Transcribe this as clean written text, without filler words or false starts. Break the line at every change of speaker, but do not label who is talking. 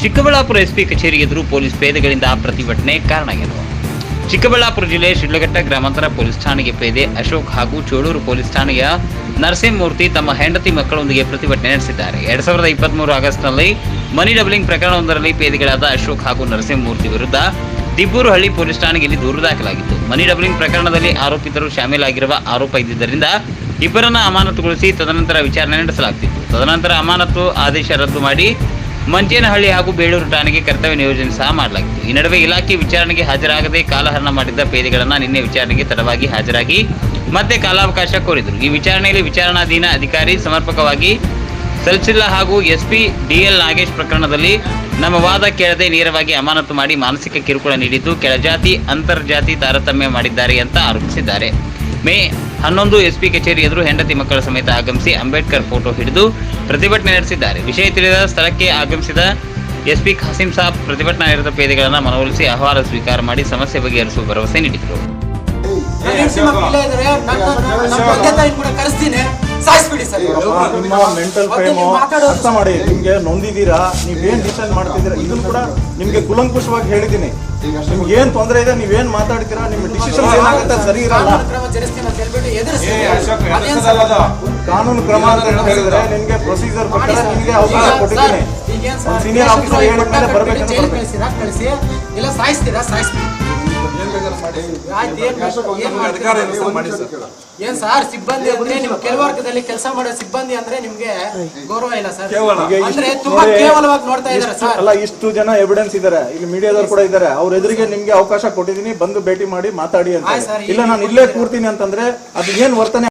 Chikkaballapur SP ಕಚೇರಿ ಎದುರು police ಪೇದೆಗಳಿಂದ ಪ್ರತಿಭಟನೆ ಕಾರಣ ಏನು? ಚಿಕ್ಕಬಳ್ಳಾಪುರ ಜಿಲ್ಲೆ ಶಿಡ್ಲಘಟ್ಟ ಗ್ರಾಮಾಂತರ ಪೊಲೀಸ್ ಠಾಣೆಗೆ ಪೇದೆ ಅಶೋಕ್ ಹಾಗೂ ಚೋಳೂರು ಪೊಲೀಸ್ ಠಾಣೆಯ ನರಸಿಂಹಮೂರ್ತಿ ತಮ್ಮ ಹೆಂಡತಿ ಮಕ್ಕಳೊಂದಿಗೆ ಪ್ರತಿಭಟನೆ ನಡೆಸಿದ್ದಾರೆ. 2023 ಆಗಸ್ಟ್ನಲ್ಲಿ ಮನಿ ಡಬಲಿಂಗ್ ಪ್ರಕರಣವೊಂದರಲ್ಲಿ ಪೇದೆಗಳಾದ ಅಶೋಕ್ ಹಾಗೂ ನರಸಿಂಹಮೂರ್ತಿ ವಿರುದ್ಧ ದಿಬ್ಬೂರುಹಳ್ಳಿ ಪೊಲೀಸ್ ಠಾಣೆಯಲ್ಲಿ ದೂರು ದಾಖಲಾಗಿತ್ತು. ಮನಿ ಡಬಲಿಂಗ್ ಪ್ರಕರಣದಲ್ಲಿ ಆರೋಪಿತರು ಶಾಮೀಲಾಗಿರುವ ಆರೋಪ ಇದ್ದಿದ್ದರಿಂದ ಇಬ್ಬರನ್ನ ಅಮಾನತುಗೊಳಿಸಿ ತದನಂತರ ವಿಚಾರಣೆ ನಡೆಸಲಾಗುತ್ತಿತ್ತು. ತದನಂತರ ಅಮಾನತು ಆದೇಶ ರದ್ದು ಮಾಡಿ ಮಂಚೇನಹಳ್ಳಿ ಹಾಗೂ ಬೇಳೂರು ಠಾಣೆಗೆ ಕರ್ತವ್ಯ ನಿಯೋಜನೆ ಸಹ ಮಾಡಲಾಗಿತ್ತು. ಈ ನಡುವೆ ಇಲಾಖೆ ವಿಚಾರಣೆಗೆ ಹಾಜರಾಗದೆ ಕಾಲಹರಣ ಮಾಡಿದ್ದ ಪೇದೆಗಳನ್ನು ನಿನ್ನೆ ವಿಚಾರಣೆಗೆ ತಡವಾಗಿ ಹಾಜರಾಗಿ ಮತ್ತೆ ಕಾಲಾವಕಾಶ ಕೋರಿದರು. ಈ ವಿಚಾರಣೆಯಲ್ಲಿ ವಿಚಾರಣಾಧೀನ ಅಧಿಕಾರಿ ಸಮರ್ಪಕವಾಗಿ ಸಲ್ಲಿಸಿಲ್ಲ ಹಾಗೂ ಎಸ್ಪಿ ಡಿಎಲ್ ನಾಗೇಶ್ ಪ್ರಕರಣದಲ್ಲಿ ನಮ್ಮ ವಾದ ಕೇಳದೆ ನೇರವಾಗಿ ಅಮಾನತು ಮಾಡಿ ಮಾನಸಿಕ ಕಿರುಕುಳ ನೀಡಿದ್ದು ಕೆಳಜಾತಿ ಅಂತರ್ಜಾತಿ ತಾರತಮ್ಯ ಮಾಡಿದ್ದಾರೆ ಅಂತ ಆರೋಪಿಸಿದ್ದಾರೆ. ಮೇ 11 ಎಸ್ಪಿ ಕಚೇರಿ ಎದುರು ಹೆಂಡತಿ ಮಕ್ಕಳ ಸಮೇತ ಆಗಮಿಸಿ ಅಂಬೇಡ್ಕರ್ ಫೋಟೋ ಹಿಡಿದು ಪ್ರತಿಭಟನೆ ನಡೆಸಿದ್ದಾರೆ. ವಿಷಯ ತಿಳಿದ ಸ್ಥಳಕ್ಕೆ ಆಗಮಿಸಿದ ಎಸ್ಪಿ ಖಾಸಿಂ ಸಾಬ್ ಪ್ರತಿಭಟನಾ ನಿರತ ಪೇದೆಗಳನ್ನು ಮನವೊಲಿಸಿ ಅಹವಾಲು ಸ್ವೀಕಾರ ಮಾಡಿ ಸಮಸ್ಯೆ ಬಗೆಹರಿಸುವ ಭರವಸೆ ನೀಡಿದರು.
ನಿಮ್ಮ ಮೆಂಟಲ್ ಫ್ರೇಮ್ ಅರ್ಥ ಮಾಡಿ, ನಿಮ್ಗೆ ನೊಂದಿದ್ದೀರಾ, ನೀವೇನ್ ಡಿಸಿಷನ್ ಮಾಡ್ತಿದ್ದೀರಾ ಇದನ್ನು ಕೂಡ ನಿಮ್ಗೆ ಕುಲಂಕುಷವಾಗಿ ಹೇಳಿದ್ದೀನಿ. ನಿಮ್ಗೆ ಏನ್ ತೊಂದರೆ ಇದೆ, ನೀವೇನ್ ಮಾತಾಡ್ತೀರಾ, ನಿಮ್ಮ ಡಿಸಿಷನ್ ಏನಾಗುತ್ತೆ ಸರಿ ಇರಲ್ಲ. ಕಾನೂನು ಕ್ರಮ ಅಂತ ಹೇಳಿದ್ರೆ ನಿಮ್ಗೆ ಪ್ರೊಸೀಜರ್ ಪ್ರಕಾರ ನಿಮ್ಗೆ ಅವಕಾಶ ಕೊಟ್ಟಿದ್ದೀನಿ. ಸೀನಿಯರ್ ಆಫೀಸರ್ ಹೇಳಿದ ಮೇಲೆ ಬರ್ಬೇಕಂತ
ಏನ್ ಸರ್, ಸಿಬ್ಬಂದಿ ಅಂದ್ರೆ ನಿಮ್ ಕೆಲವರ್ಗದಲ್ಲಿ ಕೆಲಸ ಮಾಡೋ ಸಿಬ್ಬಂದಿ ಅಂದ್ರೆ ನಿಮ್ಗೆ ಗೌರವ ಇಲ್ಲ ಸರ್. ಅಂದ್ರೆ ತುಂಬಾ ಕೇವಲವಾಗಿ ನೋಡ್ತಾ ಇದಾರೆ ಸರ್.
ಅಲ್ಲ, ಇಷ್ಟು ಜನ ಎವಿಡೆನ್ಸ್ ಇದಾರೆ, ಇಲ್ಲಿ ಮೀಡಿಯಾದವ್ರು ಕೂಡ ಇದಾರೆ. ಅವ್ರ ಎದುರಿಗೆ ನಿಮ್ಗೆ ಅವಕಾಶ ಕೊಟ್ಟಿದ್ದೀನಿ, ಬಂದು ಭೇಟಿ ಮಾಡಿ ಮಾತಾಡಿ ಅಂತ. ಇಲ್ಲ ನಾನು ಇಲ್ಲೇ ಕೂರ್ತೀನಿ ಅಂತಂದ್ರೆ ಅದು ಏನ್ ವರ್ತನೆ